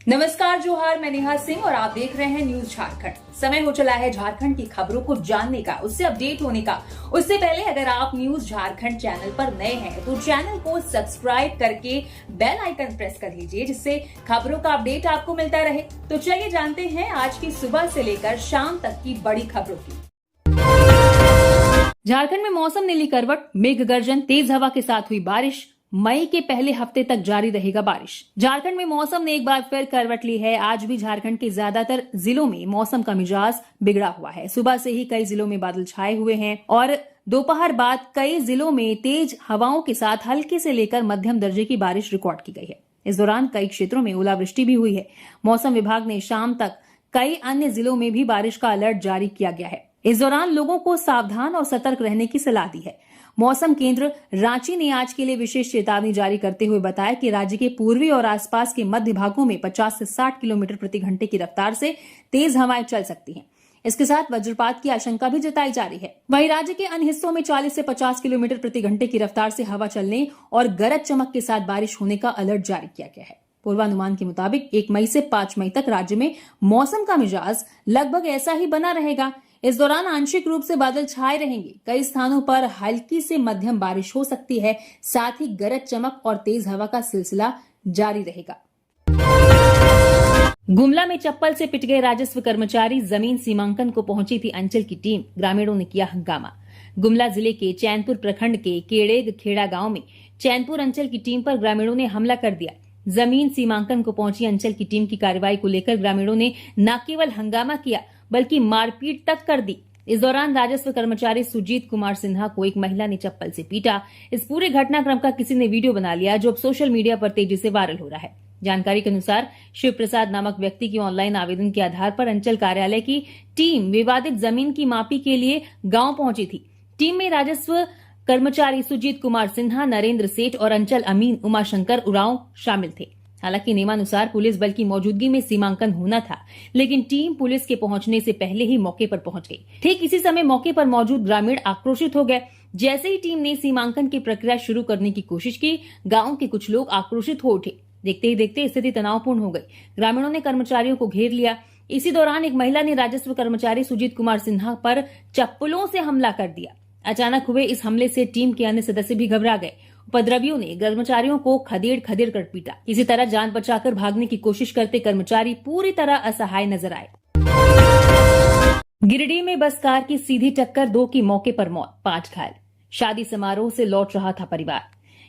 नमस्कार, जोहार। मैं नेहा सिंह और आप देख रहे हैं न्यूज झारखंड। समय हो चला है झारखंड की खबरों को जानने का, उससे अपडेट होने का। उससे पहले अगर आप न्यूज झारखंड चैनल पर नए हैं तो चैनल को सब्सक्राइब करके बेल आइकन प्रेस कर लीजिए, जिससे खबरों का अपडेट आपको मिलता रहे। तो चलिए जानते हैं आज की सुबह से लेकर शाम तक की बड़ी खबरों की। झारखंड में मौसम ने ली करवट। मेघ गर्जन, तेज हवा के साथ हुई बारिश। मई के पहले हफ्ते तक जारी रहेगा बारिश। झारखंड में मौसम ने एक बार फिर करवट ली है। आज भी झारखंड के ज्यादातर जिलों में मौसम का मिजाज बिगड़ा हुआ है। सुबह से ही कई जिलों में बादल छाए हुए हैं और दोपहर बाद कई जिलों में तेज हवाओं के साथ हल्के से लेकर मध्यम दर्जे की बारिश रिकॉर्ड की गई है। इस दौरान कई क्षेत्रों में ओलावृष्टि भी हुई है। मौसम विभाग ने शाम तक कई अन्य जिलों में भी बारिश का अलर्ट जारी किया गया है। इस दौरान लोगों को सावधान और सतर्क रहने की सलाह दी है। मौसम केंद्र रांची ने आज के लिए विशेष चेतावनी जारी करते हुए बताया कि राज्य के पूर्वी और आसपास के मध्य भागों में 50 से 60 किलोमीटर प्रति घंटे की रफ्तार से तेज हवाएं चल सकती हैं। इसके साथ वज्रपात की आशंका भी जताई जा रही है। वहीं राज्य के अन्य हिस्सों में 40 से 50 किलोमीटर प्रति घंटे की रफ्तार से हवा चलने और गरज चमक के साथ बारिश होने का अलर्ट जारी किया गया है। पूर्वानुमान के मुताबिक 1 मई से 5 मई तक राज्य में मौसम का मिजाज लगभग ऐसा ही बना रहेगा। इस दौरान आंशिक रूप से बादल छाए रहेंगे। कई स्थानों पर हल्की से मध्यम बारिश हो सकती है। साथ ही गरज चमक और तेज हवा का सिलसिला जारी रहेगा। गुमला में चप्पल से पिट गए राजस्व कर्मचारी। जमीन सीमांकन को पहुंची थी अंचल की टीम। ग्रामीणों ने किया हंगामा। गुमला जिले के चैनपुर प्रखंड के केड़ेग खेड़ा गांव में चैनपुर अंचल की टीम पर ग्रामीणों ने हमला कर दिया। जमीन सीमांकन को पहुंची अंचल की टीम की कार्रवाई को लेकर ग्रामीणों ने न केवल हंगामा किया बल्कि मारपीट तक कर दी। इस दौरान राजस्व कर्मचारी सुजीत कुमार सिन्हा को एक महिला ने चप्पल से पीटा। इस पूरे घटनाक्रम का किसी ने वीडियो बना लिया, जो अब सोशल मीडिया पर तेजी से वायरल हो रहा है। जानकारी के अनुसार शिव प्रसाद नामक व्यक्ति की ऑनलाइन आवेदन के आधार पर अंचल कार्यालय की टीम विवादित जमीन की मापी के लिए गांव पहुंची थी। टीम में राजस्व कर्मचारी सुजीत कुमार सिन्हा, नरेंद्र सेठ और अंचल अमीन उमाशंकर उरांव शामिल थे। हालांकि नियमानुसार पुलिस बल की मौजूदगी में सीमांकन होना था, लेकिन टीम पुलिस के पहुंचने से पहले ही मौके पर पहुंच गई। ठीक इसी समय मौके पर मौजूद ग्रामीण आक्रोशित हो गए। जैसे ही टीम ने सीमांकन की प्रक्रिया शुरू करने की कोशिश की, गांव के कुछ लोग आक्रोशित हो उठे। देखते ही देखते स्थिति तनावपूर्ण हो गई। ग्रामीणों ने कर्मचारियों को घेर लिया। इसी दौरान एक महिला ने राजस्व कर्मचारी सुजीत कुमार सिन्हा पर चप्पलों से हमला कर दिया। अचानक हुए इस हमले से टीम के अन्य सदस्य भी घबरा गए। उपद्रवियों ने कर्मचारियों को खदेड़ खदेड़ कर पीटा। इसी तरह जान बचाकर भागने की कोशिश करते कर्मचारी पूरी तरह असहाय नजर आए। गिरिडीह में बस कार की सीधी टक्कर, 2 की मौके पर मौत, 5 घायल। शादी समारोह से लौट रहा था परिवार।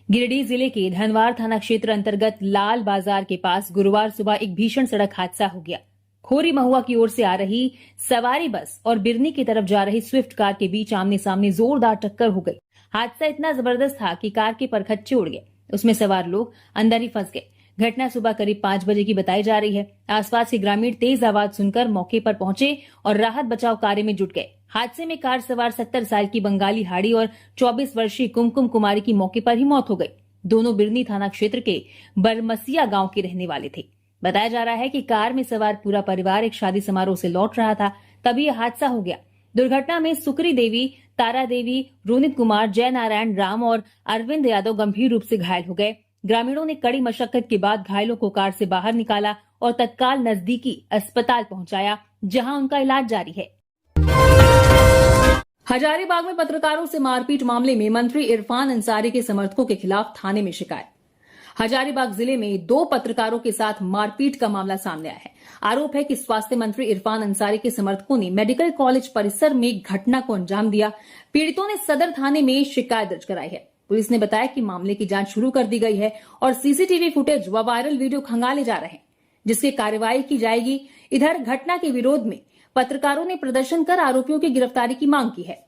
गिरिडीह जिले के धनवार थाना क्षेत्र अंतर्गत लाल बाजार के पास गुरुवार सुबह एक भीषण सड़क हादसा हो गया। खोरी महुआ की ओर से आ रही सवारी बस और बिरनी की तरफ जा रही स्विफ्ट कार के बीच आमने सामने जोरदार टक्कर हो गई। हादसा इतना जबरदस्त था कि कार के परखच्चे उड़ गए। उसमें सवार लोग अंदर ही फंस गए। घटना सुबह करीब 5 बजे की बताई जा रही है। आसपास के ग्रामीण तेज आवाज सुनकर मौके पर पहुंचे और राहत बचाव कार्य में जुट गए। हादसे में कार सवार 70 साल की बंगाली हाड़ी और 24 वर्षीय कुमकुम कुमारी की मौके पर ही मौत हो गई। दोनों बिरनी थाना क्षेत्र के बरमसिया गांव के रहने वाले थे। बताया जा रहा है कि कार में सवार पूरा परिवार एक शादी समारोह से लौट रहा था, तभी यह हादसा हो गया। दुर्घटना में सुकरी देवी, तारा देवी, रोनित कुमार, जय नारायण राम और अरविंद यादव गंभीर रूप से घायल हो गए। ग्रामीणों ने कड़ी मशक्कत के बाद घायलों को कार से बाहर निकाला और तत्काल नजदीकी अस्पताल पहुंचाया, जहां उनका इलाज जारी है। हजारीबाग में पत्रकारों से मारपीट मामले में मंत्री इरफान अंसारी के समर्थकों के खिलाफ थाने में शिकायत। हजारीबाग जिले में 2 पत्रकारों के साथ मारपीट का मामला सामने आया है। आरोप है कि स्वास्थ्य मंत्री इरफान अंसारी के समर्थकों ने मेडिकल कॉलेज परिसर में घटना को अंजाम दिया। पीड़ितों ने सदर थाने में शिकायत दर्ज कराई है। पुलिस ने बताया कि मामले की जांच शुरू कर दी गई है और सीसीटीवी फुटेज व वायरल वीडियो खंगाले जा रहे हैं, जिसकी कार्रवाई की जाएगी। इधर घटना के विरोध में पत्रकारों ने प्रदर्शन कर आरोपियों की गिरफ्तारी की मांग की है।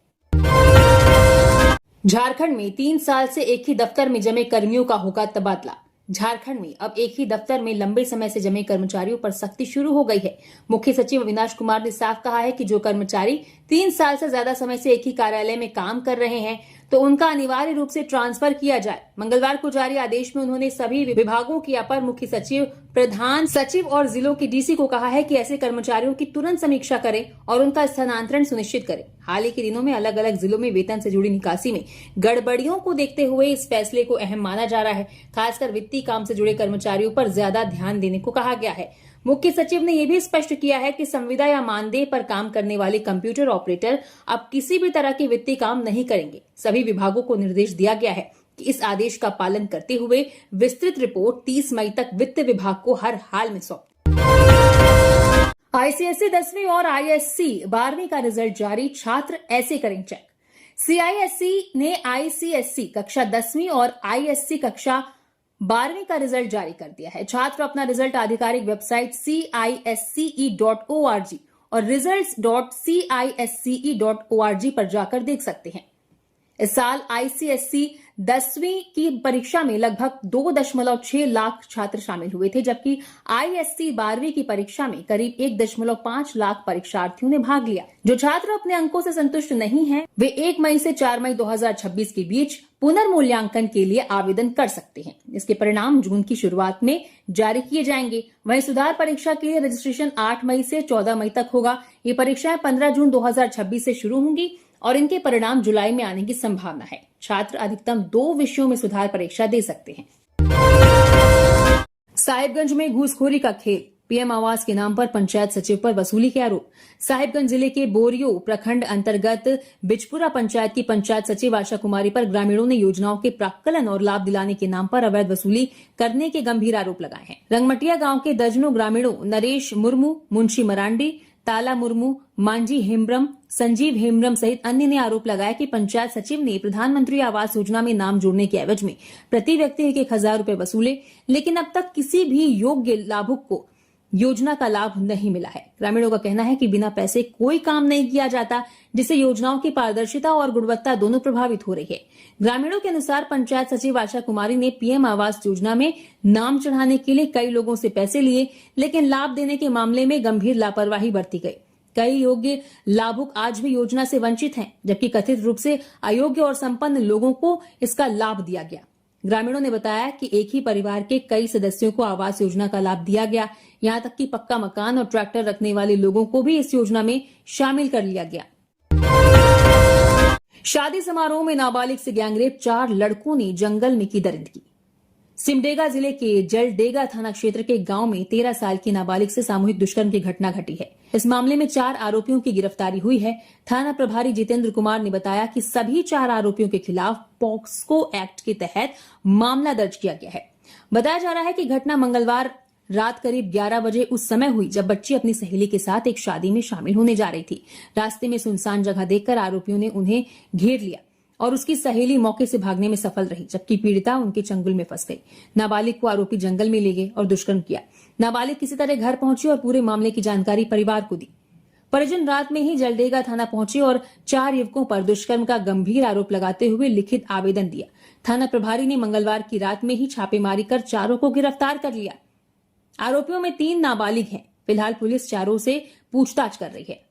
झारखंड में 3 साल से एक ही दफ्तर में जमे कर्मियों का होगा तबादला। झारखंड में अब एक ही दफ्तर में लंबे समय से जमे कर्मचारियों पर सख्ती शुरू हो गई है। मुख्य सचिव अविनाश कुमार ने साफ कहा है कि जो कर्मचारी 3 साल से ज्यादा समय से एक ही कार्यालय में काम कर रहे हैं तो उनका अनिवार्य रूप से ट्रांसफर किया जाए। मंगलवार को जारी आदेश में उन्होंने सभी विभागों की अपर मुख्य सचिव, प्रधान सचिव और जिलों के डीसी को कहा है कि ऐसे कर्मचारियों की तुरंत समीक्षा करें और उनका स्थानांतरण सुनिश्चित करें। हाल ही के दिनों में अलग अलग जिलों में वेतन से जुड़ी निकासी में गड़बड़ियों को देखते हुए इस फैसले को अहम माना जा रहा है। खासकर वित्तीय काम से जुड़े कर्मचारियों पर ज्यादा ध्यान देने को कहा गया है। मुख्य सचिव ने यह भी स्पष्ट किया है कि संविदा या मानदेय पर काम करने वाले कंप्यूटर ऑपरेटर अब किसी भी तरह के वित्तीय काम नहीं करेंगे। सभी विभागों को निर्देश दिया गया है कि इस आदेश का पालन करते हुए विस्तृत रिपोर्ट 30 मई तक वित्त विभाग को हर हाल में सौंपे। आईसीएसई 10वीं और आईएससी 12वीं का रिजल्ट जारी, छात्र ऐसे करें चेक। सीआईएससी ने आईसीएसई कक्षा 10वीं और आईएससी कक्षा 12वीं का रिजल्ट जारी कर दिया है। छात्र अपना रिजल्ट आधिकारिक वेबसाइट CISCE.org और results.cisce.org पर जाकर देख सकते हैं। इस साल आईसीएसई 10वीं की परीक्षा में लगभग 2.6 लाख छात्र शामिल हुए थे, जबकि आईएससी 12वीं की परीक्षा में करीब 1.5 लाख परीक्षार्थियों ने भाग लिया। जो छात्र अपने अंकों से संतुष्ट नहीं हैं, वे 1 मई से 4 मई 2026 के बीच पुनर्मूल्यांकन के लिए आवेदन कर सकते हैं। इसके परिणाम जून की शुरुआत में जारी किए जाएंगे। वहीं सुधार परीक्षा के लिए रजिस्ट्रेशन 8 मई से 14 मई तक होगा। ये परीक्षाएं 15 जून 2026 से शुरू होंगी और इनके परिणाम जुलाई में आने की संभावना है। छात्र अधिकतम 2 विषयों में सुधार परीक्षा दे सकते हैं। साहिबगंज में घूसखोरी का खेल, पीएम आवास के नाम पर पंचायत सचिव पर वसूली के आरोप। साहिबगंज जिले के बोरियो प्रखंड अंतर्गत बिजपुरा पंचायत की पंचायत सचिव आशा कुमारी पर ग्रामीणों ने योजनाओं के प्राक्कलन और लाभ दिलाने के नाम पर अवैध वसूली करने के गंभीर आरोप लगाए हैं। रंगमटिया गांव के दर्जनों ग्रामीणों नरेश मुर्मू, मुंशी मरांडी, ताला मुर्मू, मांझी हेम्ब्रम, संजीव हेम्ब्रम सहित अन्य ने आरोप लगाया कि पंचायत सचिव ने प्रधानमंत्री आवास योजना में नाम जोड़ने के एवज में प्रति व्यक्ति 1,000 रुपए वसूले, लेकिन अब तक किसी भी योग्य लाभुक को योजना का लाभ नहीं मिला है। ग्रामीणों का कहना है कि बिना पैसे कोई काम नहीं किया जाता, जिससे योजनाओं की पारदर्शिता और गुणवत्ता दोनों प्रभावित हो रही है। ग्रामीणों के अनुसार पंचायत सचिव आशा कुमारी ने पीएम आवास योजना में नाम चढ़ाने के लिए कई लोगों से पैसे लिए, लेकिन लाभ देने के मामले में गंभीर लापरवाही बरती गई। कई योग्य लाभुक आज भी योजना से वंचित हैं, जबकि कथित रूप से अयोग्य और संपन्न लोगों को इसका लाभ दिया गया। ग्रामीणों ने बताया कि एक ही परिवार के कई सदस्यों को आवास योजना का लाभ दिया गया। यहां तक कि पक्का मकान और ट्रैक्टर रखने वाले लोगों को भी इस योजना में शामिल कर लिया गया। शादी समारोह में नाबालिग से गैंगरेप, 4 लड़कों ने जंगल में की दरिंदगी। सिमडेगा जिले के जलडेगा थाना क्षेत्र के गांव में 13 साल की नाबालिग से सामूहिक दुष्कर्म की घटना घटी है। इस मामले में 4 आरोपियों की गिरफ्तारी हुई है। थाना प्रभारी जितेंद्र कुमार ने बताया कि सभी 4 आरोपियों के खिलाफ पॉक्सो एक्ट के तहत मामला दर्ज किया गया है। बताया जा रहा है कि घटना मंगलवार रात करीब 11 बजे उस समय हुई जब बच्ची अपनी सहेली के साथ एक शादी में शामिल होने जा रही थी। रास्ते में सुनसान जगह देखकर आरोपियों ने उन्हें घेर लिया और उसकी सहेली मौके से भागने में सफल रही, जबकि पीड़िता उनके चंगुल में फंस गई। नाबालिग को आरोपी जंगल में ले गए और दुष्कर्म किया। नाबालिग किसी तरह घर पहुंची और पूरे मामले की जानकारी परिवार को दी। परिजन रात में ही जलडेगा थाना पहुंचे और 4 युवकों पर दुष्कर्म का गंभीर आरोप लगाते हुए लिखित आवेदन दिया। थाना प्रभारी ने मंगलवार की रात में ही छापेमारी कर 4 को गिरफ्तार कर लिया। आरोपियों में 3 नाबालिग हैं। फिलहाल पुलिस 4 से पूछताछ कर रही है।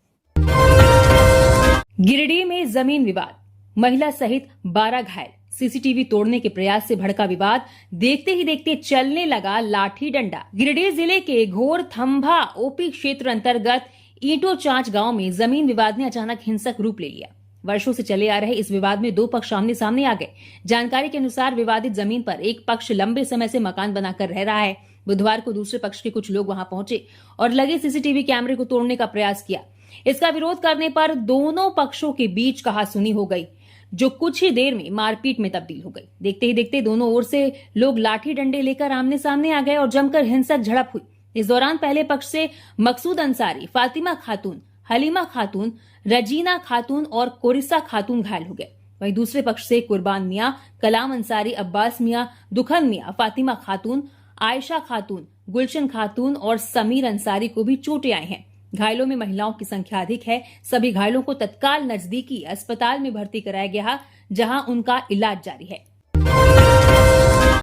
गिरिडीह में जमीन विवाद, महिला सहित 12 घायल। सीसीटीवी तोड़ने के प्रयास से भड़का विवाद, देखते ही देखते चलने लगा लाठी डंडा। गिरिडीह जिले के घोर थंभा ओपी क्षेत्र अंतर्गत ईंटो चांच गांव में जमीन विवाद ने अचानक हिंसक रूप ले लिया। वर्षों से चले आ रहे इस विवाद में 2 पक्ष आमने सामने आ गए। जानकारी के अनुसार विवादित जमीन पर एक पक्ष लंबे समय से मकान बनाकर रह रहा है। बुधवार को दूसरे पक्ष के कुछ लोग वहां पहुंचे और लगे सीसीटीवी कैमरे को तोड़ने का प्रयास किया। इसका विरोध करने पर दोनों पक्षों के बीच कहासुनी हो गई, जो कुछ ही देर में मारपीट में तब्दील हो गई। देखते ही देखते दोनों ओर से लोग लाठी डंडे लेकर आमने सामने आ गए और जमकर हिंसक झड़प हुई। इस दौरान पहले पक्ष से मकसूद अंसारी, फातिमा खातून, हलीमा खातून, रजीना खातून और कोरिसा खातून घायल हो गए। वहीं दूसरे पक्ष से कुर्बान मियां, कलाम अंसारी, अब्बास मियां, दुखन मियां, फातिमा खातून, आयशा खातून, गुलशन खातून और समीर अंसारी को भी चोटें आई हैं। घायलों में महिलाओं की संख्या अधिक है। सभी घायलों को तत्काल नजदीकी अस्पताल में भर्ती कराया गया, जहां उनका इलाज जारी है।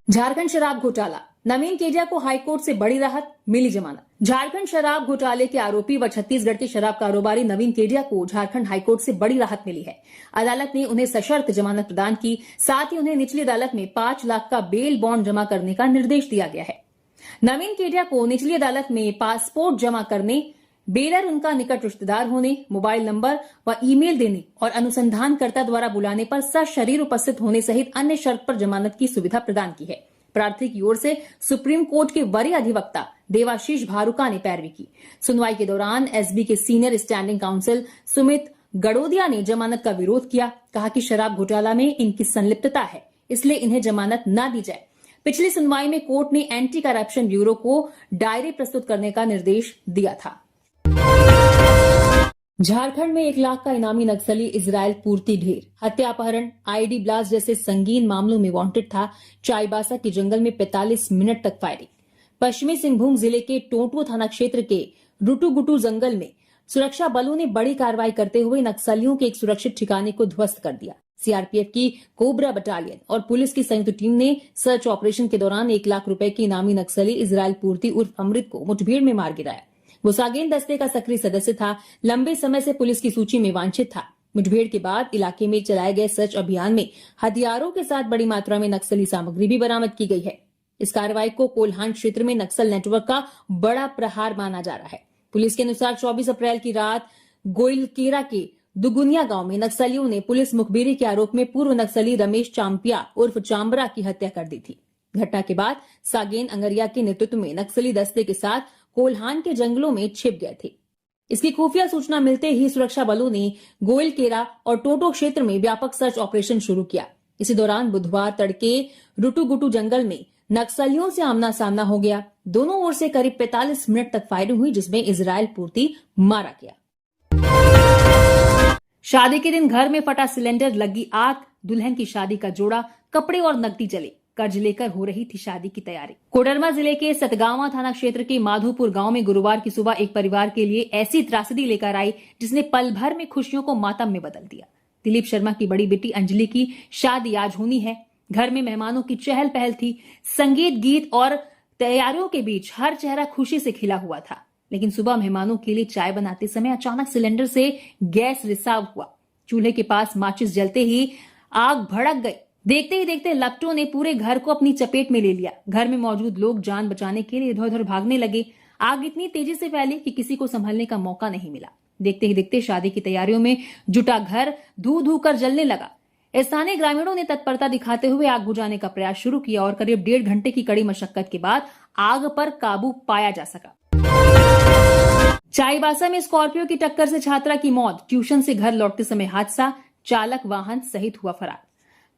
झारखंड शराब घोटाला, नवीन केडिया को हाईकोर्ट से बड़ी राहत, मिली जमानत। झारखंड शराब घोटाले के आरोपी व छत्तीसगढ़ के शराब कारोबारी नवीन केडिया को झारखंड हाईकोर्ट से बड़ी राहत मिली है। अदालत ने उन्हें सशर्त जमानत प्रदान की, साथ ही उन्हें निचली अदालत में 5 लाख का बेल बॉन्ड जमा करने का निर्देश दिया गया है। नवीन केडिया को निचली अदालत में पासपोर्ट जमा करने, बेलर उनका निकट रिश्तेदार होने, मोबाइल नंबर व ईमेल देने और अनुसंधानकर्ता द्वारा बुलाने पर सशरीर उपस्थित होने सहित अन्य शर्त पर जमानत की सुविधा प्रदान की है। प्रार्थी की ओर से सुप्रीम कोर्ट के वरीय अधिवक्ता देवाशीष भारुका ने पैरवी की। सुनवाई के दौरान एसबी के सीनियर स्टैंडिंग काउंसिल सुमित गड़ोदिया ने जमानत का विरोध किया, कहा कि शराब घोटाला में इनकी संलिप्तता है, इसलिए इन्हें जमानत न दी जाए। पिछली सुनवाई में कोर्ट ने एंटी करप्शन ब्यूरो को डायरी प्रस्तुत करने का निर्देश दिया था। झारखंड में 1 लाख का इनामी नक्सली इजराइल पूर्ति ढेर, हत्या, अपहरण, आईडी ब्लास्ट जैसे संगीन मामलों में वांटेड था। चाईबासा के जंगल में 45 मिनट तक फायरिंग। पश्चिमी सिंहभूम जिले के टोंटो थाना क्षेत्र के रुटुगुटू जंगल में सुरक्षा बलों ने बड़ी कार्रवाई करते हुए नक्सलियों के एक सुरक्षित ठिकाने को ध्वस्त कर दिया। सीआरपीएफ की कोबरा बटालियन और पुलिस की संयुक्त टीम ने सर्च ऑपरेशन के दौरान 1 लाख रुपए की इनामी नक्सली इजराइल पूर्ति उर्फ अमृत को मुठभेड़ में मार गिराया। वो सागेन दस्ते का सक्रिय सदस्य था, लंबे समय से पुलिस की सूची में वांछित था। मुठभेड़ के बाद इलाके में चलाए गए सर्च अभियान में हथियारों के साथ बड़ी मात्रा में नक्सली सामग्री भी बरामद की गई है। इस कार्रवाई को कोल्हान क्षेत्र में नक्सल नेटवर्क का बड़ा प्रहार माना जा रहा है। पुलिस के अनुसार 24 अप्रैल की रात गोइलकेरा के दुगुनिया गांव में नक्सलियों ने पुलिस मुखबिरी के आरोप में पूर्व नक्सली रमेश चांपिया उर्फ चांबरा की हत्या कर दी थी। घटना के बाद सागेन अंगरिया के नेतृत्व में नक्सली दस्ते के साथ कोल्हान के जंगलों में छिप गए थे। इसकी खुफिया सूचना मिलते ही सुरक्षा बलों ने गोइलकेरा और टोटो क्षेत्र में व्यापक सर्च ऑपरेशन शुरू किया। इसी दौरान बुधवार तड़के रुटुगुटू जंगल में नक्सलियों से आमना सामना हो गया। दोनों ओर से करीब 45 मिनट तक फायरिंग हुई, जिसमें इजराइल पूर्ति मारा गया। शादी के दिन घर में फटा सिलेंडर, लगी आग, दुल्हन की शादी का जोड़ा, कपड़े और नकदी जले। कर्ज लेकर हो रही थी शादी की तैयारी। कोडरमा जिले के सतगावा थाना क्षेत्र के माधोपुर गांव में गुरुवार की सुबह एक परिवार के लिए ऐसी त्रासदी लेकर आई जिसने पल भर में खुशियों को मातम में बदल दिया। दिलीप शर्मा की बड़ी बेटी अंजलि की शादी आज होनी है। घर में मेहमानों की चहल पहल थी। संगीत, गीत और तैयारियों के बीच हर चेहरा खुशी से खिला हुआ था। लेकिन सुबह मेहमानों के लिए चाय बनाते समय अचानक सिलेंडर से गैस रिसाव हुआ। चूल्हे के पास माचिस जलते ही आग भड़क गई। देखते ही देखते लपटों ने पूरे घर को अपनी चपेट में ले लिया। घर में मौजूद लोग जान बचाने के लिए इधर उधर भागने लगे। आग इतनी तेजी से फैली कि किसी को संभलने का मौका नहीं मिला। देखते ही देखते शादी की तैयारियों में जुटा घर धू धू कर जलने लगा। स्थानीय ग्रामीणों ने तत्परता दिखाते हुए आग बुझाने का प्रयास शुरू किया और करीब 1.5 घंटे की कड़ी मशक्कत के बाद आग पर काबू पाया जा सका। चाईबासा में स्कॉर्पियो की टक्कर से छात्रा की मौत, ट्यूशन से घर लौटते समय हादसा, चालक वाहन सहित हुआ फरार।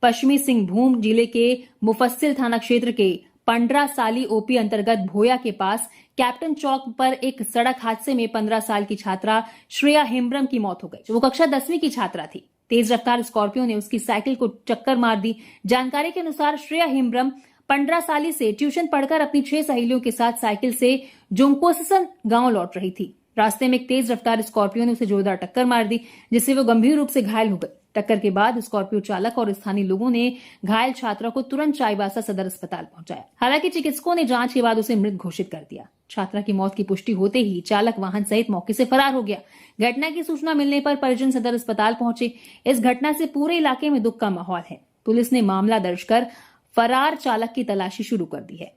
पश्चिमी सिंहभूम जिले के मुफस्सिल थाना क्षेत्र के 15 साली ओपी अंतर्गत भोया के पास कैप्टन चौक पर एक सड़क हादसे में 15 साल की छात्रा श्रेया हेम्ब्रम की मौत हो गई। वो कक्षा 10वीं की छात्रा थी। तेज रफ्तार स्कॉर्पियो ने उसकी साइकिल को टक्कर मार दी। जानकारी के अनुसार श्रेया हेम्ब्रम 15 साली से ट्यूशन पढ़कर अपनी 6 सहेलियों के साथ साइकिल से जोंकोसन गांव लौट रही थी। रास्ते में एक तेज रफ्तार स्कॉर्पियो ने उसे जोरदार टक्कर मार दी, जिससे वो गंभीर रूप से घायल हो गई। टक्कर के बाद स्कॉर्पियो चालक और स्थानीय लोगों ने घायल छात्रा को तुरंत चाईबासा सदर अस्पताल पहुंचाया। हालांकि चिकित्सकों ने जांच के बाद उसे मृत घोषित कर दिया। छात्रा की मौत की पुष्टि होते ही चालक वाहन सहित मौके से फरार हो गया। घटना की सूचना मिलने पर परिजन सदर अस्पताल पहुंचे। इस घटना से पूरे इलाके में दुख का माहौल है। पुलिस ने मामला दर्ज कर फरार चालक की तलाशी शुरू कर दी है।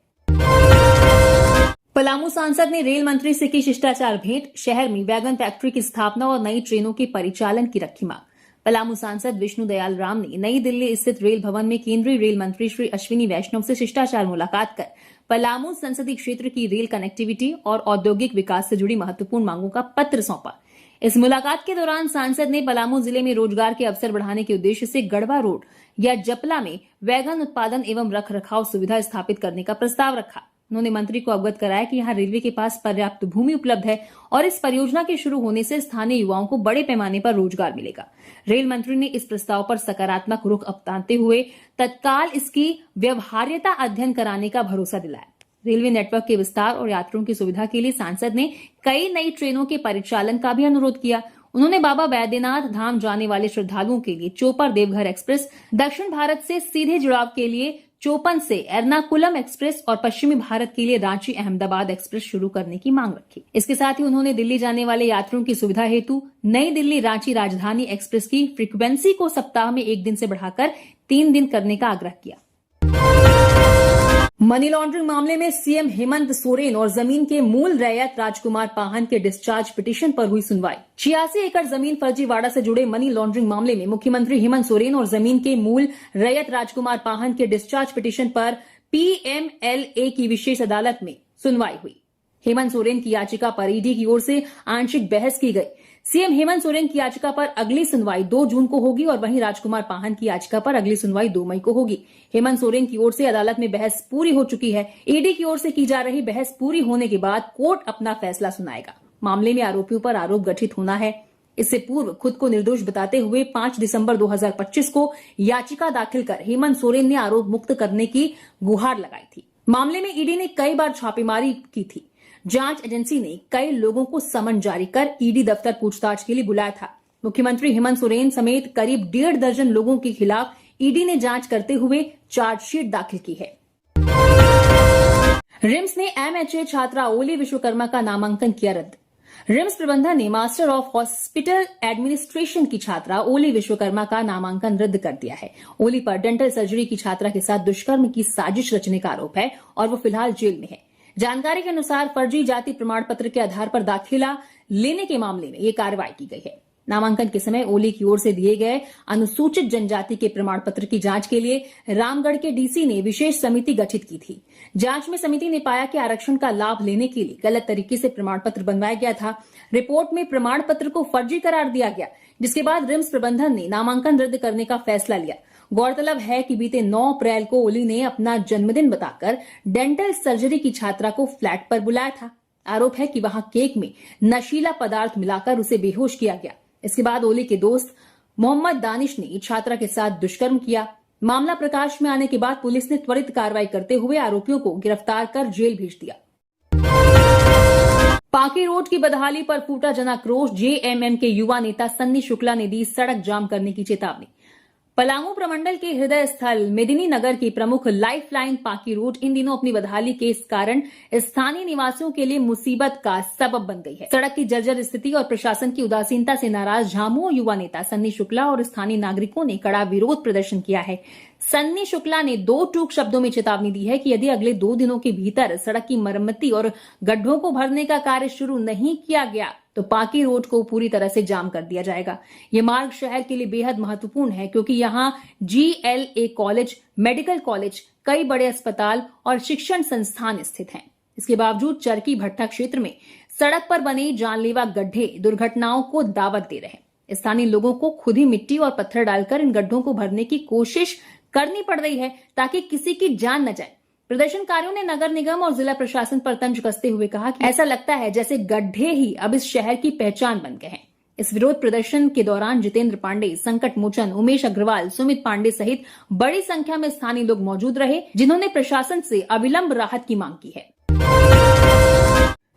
पलामू सांसद ने रेल मंत्री से की शिष्टाचार भेंट, शहर में वैगन फैक्ट्री की स्थापना और नई ट्रेनों के परिचालन की रखी मांग। पलामू सांसद विष्णु दयाल राम ने नई दिल्ली स्थित रेल भवन में केंद्रीय रेल मंत्री श्री अश्विनी वैष्णव से शिष्टाचार मुलाकात कर पलामू संसदीय क्षेत्र की रेल कनेक्टिविटी और औद्योगिक विकास से जुड़ी महत्वपूर्ण मांगों का पत्र सौंपा। इस मुलाकात के दौरान सांसद ने पलामू जिले में रोजगार के अवसर बढ़ाने के उद्देश्य से गढ़वा रोड या जपला में वैगन उत्पादन एवं रख रखाव सुविधा स्थापित करने का प्रस्ताव रखा। उन्होंने मंत्री को अवगत कराया कि यहां रेलवे के पास पर्याप्त भूमि उपलब्ध है और इस परियोजना के शुरू होने से स्थानीय युवाओं को बड़े पैमाने पर रोजगार मिलेगा। रेल मंत्री ने इस प्रस्ताव पर सकारात्मक रुख अपनाते हुए तत्काल इसकी व्यवहार्यता अध्ययन कराने का भरोसा दिलाया। रेलवे नेटवर्क के विस्तार और यात्रियों की सुविधा के लिए सांसद ने कई नई ट्रेनों के परिचालन का भी अनुरोध किया। उन्होंने बाबा बैद्यनाथ धाम जाने वाले श्रद्धालुओं के लिए चोपर देवघर एक्सप्रेस, दक्षिण भारत से सीधे जुड़ाव के लिए चोपन से एर्नाकुलम एक्सप्रेस और पश्चिमी भारत के लिए रांची अहमदाबाद एक्सप्रेस शुरू करने की मांग रखी। इसके साथ ही उन्होंने दिल्ली जाने वाले यात्रियों की सुविधा हेतु नई दिल्ली रांची राजधानी एक्सप्रेस की फ्रीक्वेंसी को सप्ताह में 1 दिन से बढ़ाकर 3 दिन करने का आग्रह किया। मनी लॉन्ड्रिंग मामले में सीएम हेमंत सोरेन और जमीन के मूल रैयत राजकुमार पाहन के डिस्चार्ज पिटीशन पर हुई सुनवाई। 86 एकड़ जमीन फर्जीवाड़ा से जुड़े मनी लॉन्ड्रिंग मामले में मुख्यमंत्री हेमंत सोरेन और जमीन के मूल रैयत राजकुमार पाहन के डिस्चार्ज पिटीशन पर पीएमएलए की विशेष अदालत में सुनवाई हुई। हेमंत सोरेन की याचिका पर ईडी की ओर से आंशिक बहस की गई। सीएम हेमंत सोरेन की याचिका पर अगली सुनवाई 2 जून को होगी और वहीं राजकुमार पाहन की याचिका पर अगली सुनवाई 2 मई को होगी। हेमंत सोरेन की ओर से अदालत में बहस पूरी हो चुकी है। ईडी की ओर से की जा रही बहस पूरी होने के बाद कोर्ट अपना फैसला सुनाएगा। मामले में आरोपियों पर आरोप गठित होना है। इससे पूर्व खुद को निर्दोष बताते हुए 5 दिसंबर 2025 को याचिका दाखिल कर हेमंत सोरेन ने आरोप मुक्त करने की गुहार लगाई थी। मामले में ईडी ने कई बार छापेमारी की थी। जांच एजेंसी ने कई लोगों को समन जारी कर ईडी दफ्तर पूछताछ के लिए बुलाया था। मुख्यमंत्री हेमंत सोरेन समेत करीब 1.5 दर्जन लोगों के खिलाफ ईडी ने जांच करते हुए चार्जशीट दाखिल की है। रिम्स ने एमएचए छात्रा ओली विश्वकर्मा का नामांकन किया रद्द। रिम्स प्रबंधन ने मास्टर ऑफ हॉस्पिटल एडमिनिस्ट्रेशन की छात्रा ओली विश्वकर्मा का नामांकन रद्द कर दिया है। ओली पर डेंटल सर्जरी की छात्रा के साथ दुष्कर्म की साजिश रचने का आरोप है और वो फिलहाल जेल में है। जानकारी के अनुसार फर्जी जाति प्रमाण पत्र के आधार पर दाखिला लेने के मामले में ये कार्रवाई की गई है। नामांकन के समय ओली की ओर से दिए गए अनुसूचित जनजाति के प्रमाण पत्र की जांच के लिए रामगढ़ के डीसी ने विशेष समिति गठित की थी। जांच में समिति ने पाया कि आरक्षण का लाभ लेने के लिए गलत तरीके से प्रमाण पत्र बनवाया गया था। रिपोर्ट में प्रमाण पत्र को फर्जी करार दिया गया, जिसके बाद रिम्स प्रबंधन ने नामांकन रद्द करने का फैसला लिया। गौरतलब है कि बीते 9 अप्रैल को ओली ने अपना जन्मदिन बताकर डेंटल सर्जरी की छात्रा को फ्लैट पर बुलाया था। आरोप है कि वहां केक में नशीला पदार्थ मिलाकर उसे बेहोश किया गया। इसके बाद ओली के दोस्त मोहम्मद दानिश ने छात्रा के साथ दुष्कर्म किया। मामला प्रकाश में आने के बाद पुलिस ने त्वरित कार्रवाई करते हुए आरोपियों को गिरफ्तार कर जेल भेज दिया। पाकी रोड की बदहाली पर फूटा जनाक्रोश। जेएमएम के युवा नेता सन्नी शुक्ला ने दी सड़क जाम करने की चेतावनी। पलामू प्रमंडल के हृदय स्थल मेदिनी नगर की प्रमुख लाइफलाइन पाकी रोड इन दिनों अपनी बदहाली के इस कारण स्थानीय निवासियों के लिए मुसीबत का सबब बन गई है। सड़क की जर्जर स्थिति और प्रशासन की उदासीनता से नाराज झामुमो युवा नेता सन्नी शुक्ला और स्थानीय नागरिकों ने कड़ा विरोध प्रदर्शन किया है। सन्नी शुक्ला ने 2 टूक शब्दों में चेतावनी दी है कि यदि अगले 2 दिनों के भीतर सड़क की मरम्मती और गड्ढों को भरने का कार्य शुरू नहीं किया गया तो पाकी रोड को पूरी तरह से जाम कर दिया जाएगा। ये मार्ग शहर के लिए बेहद महत्वपूर्ण है क्योंकि यहाँ GLA कॉलेज, मेडिकल कॉलेज, कई बड़े अस्पताल और शिक्षण संस्थान स्थित हैं। इसके बावजूद चरकी भट्टा क्षेत्र में सड़क पर बने जानलेवा गड्ढे दुर्घटनाओं को दावत दे रहे हैं। स्थानीय लोगों को खुद ही मिट्टी और पत्थर डालकर इन गड्ढों को भरने की कोशिश करनी पड़ रही है ताकि किसी की जान न जाए। प्रदर्शनकारियों ने नगर निगम और जिला प्रशासन पर तंज कसते हुए कहा कि ऐसा लगता है जैसे गड्ढे ही अब इस शहर की पहचान बन गए हैं। इस विरोध प्रदर्शन के दौरान जितेंद्र पांडे, संकट मोचन, उमेश अग्रवाल, सुमित पांडे सहित बड़ी संख्या में स्थानीय लोग मौजूद रहे, जिन्होंने प्रशासन से अविलंब राहत की मांग की है।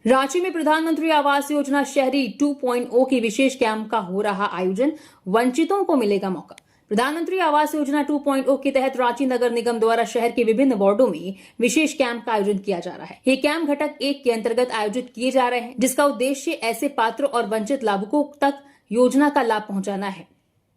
रांची में प्रधानमंत्री आवास योजना शहरी 2.0 के विशेष कैंप का हो रहा आयोजन। वंचितों को मिलेगा मौका। प्रधानमंत्री आवास योजना 2.0 के तहत रांची नगर निगम द्वारा शहर के विभिन्न वार्डों में विशेष कैंप का आयोजन किया जा रहा है। ये कैंप घटक 1 के अंतर्गत आयोजित किए जा रहे हैं, जिसका उद्देश्य ऐसे पात्र और वंचित लाभुकों तक योजना का लाभ पहुंचाना है।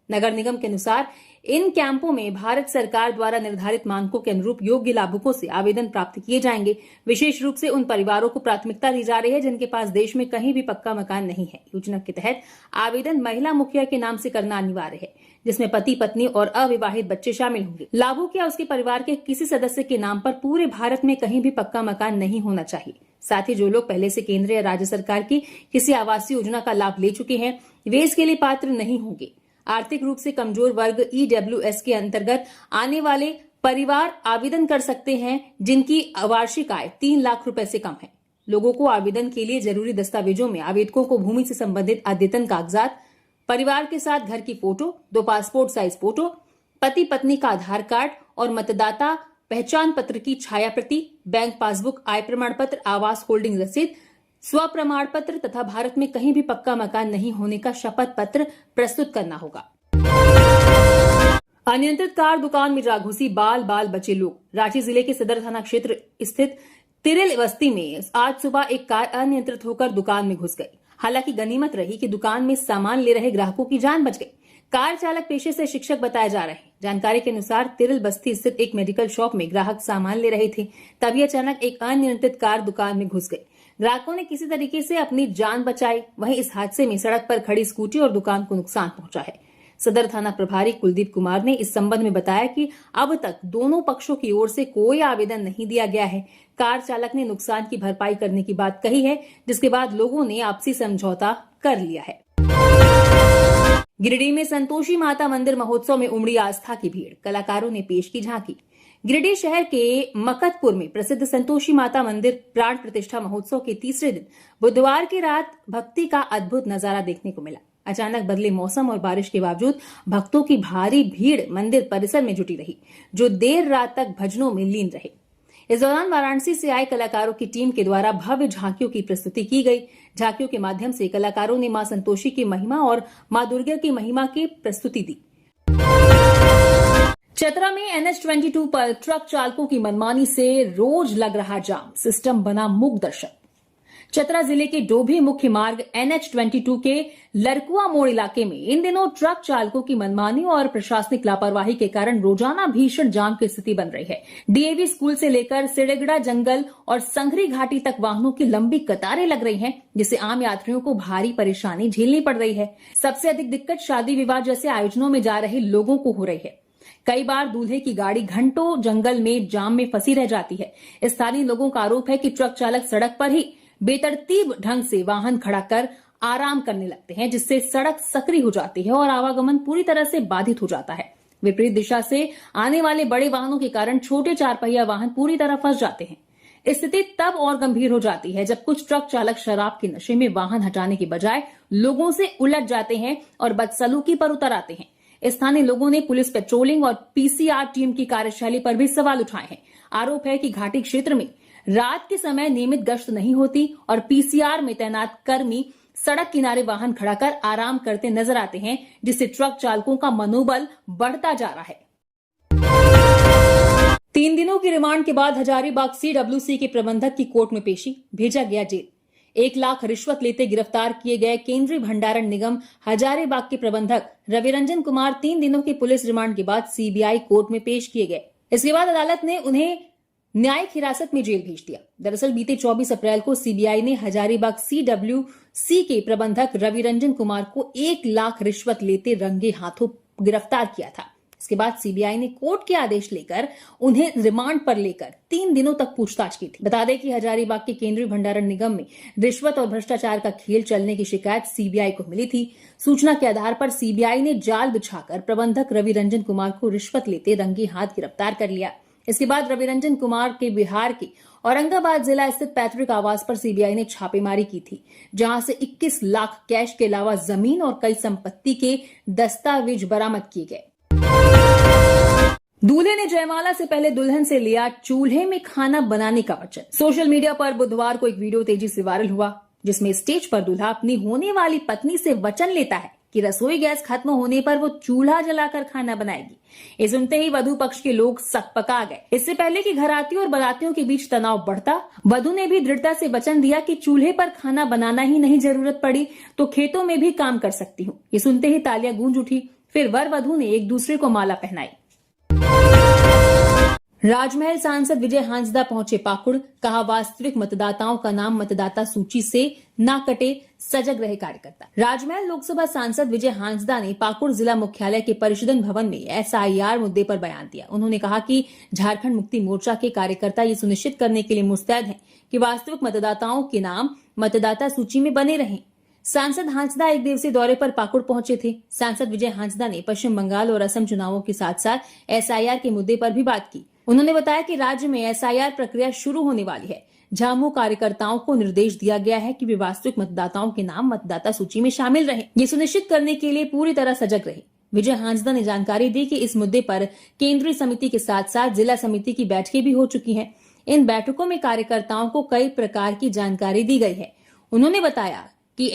नगर निगम के अनुसार इन कैंपों में भारत सरकार द्वारा निर्धारित मानकों के अनुरूप योग्य लाभुकों से आवेदन प्राप्त किए जाएंगे। विशेष रूप से उन परिवारों को प्राथमिकता दी जा रही है जिनके पास देश में कहीं भी पक्का मकान नहीं है। योजना के तहत आवेदन महिला मुखिया के नाम से करना अनिवार्य है, जिसमें पति, पत्नी और अविवाहित बच्चे शामिल होंगे। लाभुक या उसके परिवार के किसी सदस्य के नाम पर पूरे भारत में कहीं भी पक्का मकान नहीं होना चाहिए। साथ ही जो लोग पहले से केंद्र या राज्य सरकार की किसी आवासीय योजना का लाभ ले चुके हैं, वे इसके लिए पात्र नहीं होंगे। आर्थिक रूप से कमजोर वर्ग EWS के अंतर्गत आने वाले परिवार आवेदन कर सकते हैं जिनकी वार्षिक आय 3 लाख रुपए से कम है। लोगों को आवेदन के लिए जरूरी दस्तावेजों में आवेदकों को भूमि से संबंधित अद्यतन कागजात, परिवार के साथ घर की फोटो, 2 पासपोर्ट साइज फोटो, पति पत्नी का आधार कार्ड और मतदाता पहचान पत्र की छाया प्रति, बैंक पासबुक, आय प्रमाण पत्र, आवास होल्डिंग रसीद, स्व प्रमाण पत्र तथा भारत में कहीं भी पक्का मकान नहीं होने का शपथ पत्र प्रस्तुत करना होगा। अनियंत्रित कार दुकान में जा घुसी, बाल बाल बचे लोग। रांची जिले के सदर थाना क्षेत्र स्थित तिरिल बस्ती में आज सुबह एक कार अनियंत्रित होकर दुकान में घुस गई। हालांकि गनीमत रही कि दुकान में सामान ले रहे ग्राहकों की जान बच गई। कार चालक पेशे से शिक्षक बताए जा रहे हैं। जानकारी के अनुसार तिरिल बस्ती स्थित एक मेडिकल शॉप में ग्राहक सामान ले रहे थे, तभी अचानक एक अनियंत्रित कार दुकान में घुस गई। ग्राहकों ने किसी तरीके से अपनी जान बचाई। वहीं इस हादसे में सड़क पर खड़ी स्कूटी और दुकान को नुकसान पहुंचा है। सदर थाना प्रभारी कुलदीप कुमार ने इस संबंध में बताया कि अब तक दोनों पक्षों की ओर से कोई आवेदन नहीं दिया गया है। कार चालक ने नुकसान की भरपाई करने की बात कही है, जिसके बाद लोगों ने आपसी समझौता कर लिया है। गिरिडीह में संतोषी माता मंदिर महोत्सव में उमड़ी आस्था की भीड़। कलाकारों ने पेश की झांकी। गिरिडीह शहर के मकतपुर में प्रसिद्ध संतोषी माता मंदिर प्राण प्रतिष्ठा महोत्सव के तीसरे दिन बुधवार की रात भक्ति का अद्भुत नजारा देखने को मिला। अचानक बदले मौसम और बारिश के बावजूद भक्तों की भारी भीड़ मंदिर परिसर में जुटी रही, जो देर रात तक भजनों में लीन रहे। इस दौरान वाराणसी से आए कलाकारों की टीम के द्वारा भव्य झांकियों की प्रस्तुति की गई। झांकियों के माध्यम से कलाकारों ने मां संतोषी की महिमा और मां दुर्गा की महिमा की प्रस्तुति दी। चतरा में NH-22 पर ट्रक चालकों की मनमानी से रोज लग रहा जाम, सिस्टम बना मूक दर्शक। चतरा जिले के डोभी मुख्य मार्ग NH-22 के लरकुआ मोड़ इलाके में इन दिनों ट्रक चालकों की मनमानी और प्रशासनिक लापरवाही के कारण रोजाना भीषण जाम की स्थिति बन रही है। DAV स्कूल से लेकर सिड़गड़ा जंगल और संघरी घाटी तक वाहनों की लंबी कतारें लग रही हैं, जिससे आम यात्रियों को भारी परेशानी झेलनी पड़ रही है। सबसे अधिक दिक्कत शादी विवाह जैसे आयोजनों में जा रहे लोगों को हो रही है। कई बार दूल्हे की गाड़ी घंटों जंगल में जाम में फंसी रह जाती है। स्थानीय लोगों का आरोप है कि ट्रक चालक सड़क पर ही बेतरतीब ढंग से वाहन खड़ा कर आराम करने लगते हैं, जिससे सड़क सकरी हो जाती है और आवागमन पूरी तरह से बाधित हो जाता है। विपरीत दिशा से आने वाले बड़े वाहनों के कारण छोटे चार पहिया वाहन पूरी तरह फंस जाते हैं। स्थिति तब और गंभीर हो जाती है जब कुछ ट्रक चालक शराब के नशे में वाहन हटाने के बजाय लोगों से उलझ जाते हैं और बदसलूकी पर उतर आते हैं। स्थानीय लोगों ने पुलिस पेट्रोलिंग और PCR टीम की कार्यशैली पर भी सवाल उठाए हैं। आरोप है कि घाटी क्षेत्र में रात के समय नियमित गश्त नहीं होती और PCR में तैनात कर्मी सड़क किनारे वाहन खड़ा कर आराम करते नजर आते हैं, जिससे ट्रक चालकों का मनोबल बढ़ता जा रहा है। 3 दिनों की रिमांड के बाद हजारीबाग CWC के प्रबंधक की कोर्ट में पेशी, भेजा गया जेल। 1 लाख रिश्वत लेते गिरफ्तार किए गए केंद्रीय भंडारण निगम हजारीबाग के प्रबंधक रविरंजन कुमार 3 दिनों की पुलिस रिमांड के बाद CBI कोर्ट में पेश किए गए। इसके बाद अदालत ने उन्हें न्यायिक हिरासत में जेल भेज दिया। दरअसल बीते 24 अप्रैल को CBI ने हजारीबाग CWC के प्रबंधक रविरंजन कुमार को 1 लाख रिश्वत लेते रंगे हाथों गिरफ्तार किया था। इसके बाद CBI ने कोर्ट के आदेश लेकर उन्हें रिमांड पर लेकर 3 दिनों तक पूछताछ की थी। बता दें कि हजारीबाग के केंद्रीय भंडारण निगम में रिश्वत और भ्रष्टाचार का खेल चलने की शिकायत CBI को मिली थी। सूचना के आधार पर CBI ने जाल बिछाकर प्रबंधक रविरंजन कुमार को रिश्वत लेते रंगे हाथ गिरफ्तार कर लिया। इसके बाद रविरंजन कुमार के बिहार के औरंगाबाद जिला स्थित पैतृक आवास पर CBI ने छापेमारी की थी, जहां से 21 लाख कैश के अलावा जमीन और कई संपत्ति के दस्तावेज बरामद किए गए। दूल्हे ने जयमाला से पहले दुल्हन से लिया चूल्हे में खाना बनाने का वचन। सोशल मीडिया पर बुधवार को एक वीडियो तेजी से वायरल हुआ, जिसमें स्टेज पर दूल्हा अपनी होने वाली पत्नी से वचन लेता है कि रसोई गैस खत्म होने पर वो चूल्हा जलाकर खाना बनाएगी। ये सुनते ही वधु पक्ष के लोग सकपका गए। इससे पहले कि घरातियों और बारातियों के बीच तनाव बढ़ता, वधु ने भी दृढ़ता से वचन दिया कि चूल्हे पर खाना बनाना ही नहीं, जरूरत पड़ी तो खेतों में भी काम कर सकती हूँ। ये सुनते ही तालियां गूंज उठी। फिर वर वधु ने एक दूसरे को माला पहनाई। राजमहल सांसद विजय हांसदा पहुंचे पाकुड़, कहा वास्तविक मतदाताओं का नाम मतदाता सूची से ना कटे, सजग रहे कार्यकर्ता। राजमहल लोकसभा सांसद विजय हांसदा ने पाकुड़ जिला मुख्यालय के परिषदन भवन में SIR मुद्दे पर बयान दिया। उन्होंने कहा कि झारखंड मुक्ति मोर्चा के कार्यकर्ता ये सुनिश्चित करने के लिए मुस्तैद हैं कि वास्तविक मतदाताओं के नाम मतदाता सूची में बने रहें। सांसद हांसदा 1 दिवसीय दौरे पर पाकुड़ पहुंचे थे। सांसद विजय हांसदा ने पश्चिम बंगाल और असम चुनावों के साथ साथ SIR के मुद्दे पर भी बात की। उन्होंने बताया कि राज्य में SIR प्रक्रिया शुरू होने वाली है। झामू कार्यकर्ताओं को निर्देश दिया गया है कि वे वास्तविक मतदाताओं के नाम मतदाता सूची में शामिल रहें। ये सुनिश्चित करने के लिए पूरी तरह सजग रहे। विजय हांसदा ने जानकारी दी कि इस मुद्दे पर केंद्रीय समिति के साथ साथ जिला समिति की बैठकें भी हो चुकी हैं। इन बैठकों में कार्यकर्ताओं को कई प्रकार की जानकारी दी गई है। उन्होंने बताया कि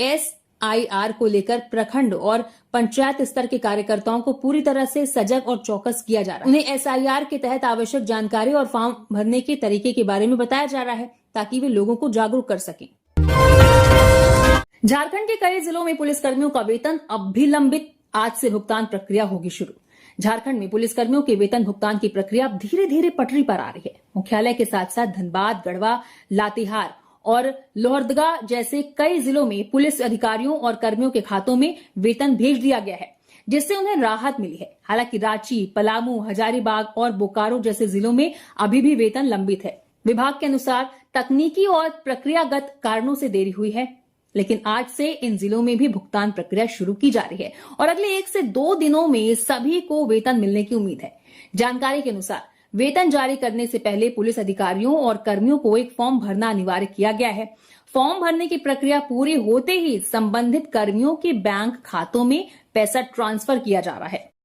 एसआईआर को लेकर प्रखंड और पंचायत स्तर के कार्यकर्ताओं को पूरी तरह से सजग और चौकस किया जा रहा है। उन्हें एसआईआर के तहत आवश्यक जानकारी और फॉर्म भरने के तरीके के बारे में बताया जा रहा है ताकि वे लोगों को जागरूक कर सकें। झारखंड के कई जिलों में पुलिसकर्मियों का वेतन अब भी लंबित, आज से भुगतान प्रक्रिया होगी शुरू। झारखंड में पुलिसकर्मियों के वेतन भुगतान की प्रक्रिया अब धीरे धीरे पटरी पर आ रही है। मुख्यालय के साथ साथ धनबाद, गढ़वा, लातेहार और लोहरदगा जैसे कई जिलों में पुलिस अधिकारियों और कर्मियों के खातों में वेतन भेज दिया गया है, जिससे उन्हें राहत मिली है। हालांकि रांची, पलामू, हजारीबाग और बोकारो जैसे जिलों में अभी भी वेतन लंबित है। विभाग के अनुसार तकनीकी और प्रक्रियागत कारणों से देरी हुई है, लेकिन आज से इन जिलों में भी भुगतान प्रक्रिया शुरू की जा रही है और अगले 1 से 2 दिनों में सभी को वेतन मिलने की उम्मीद है। जानकारी के अनुसार वेतन जारी करने से पहले पुलिस अधिकारियों और कर्मियों को एक फॉर्म भरना अनिवार्य किया गया है। फॉर्म भरने की प्रक्रिया पूरी होते ही संबंधित कर्मियों के बैंक खातों में पैसा ट्रांसफर किया जा रहा है।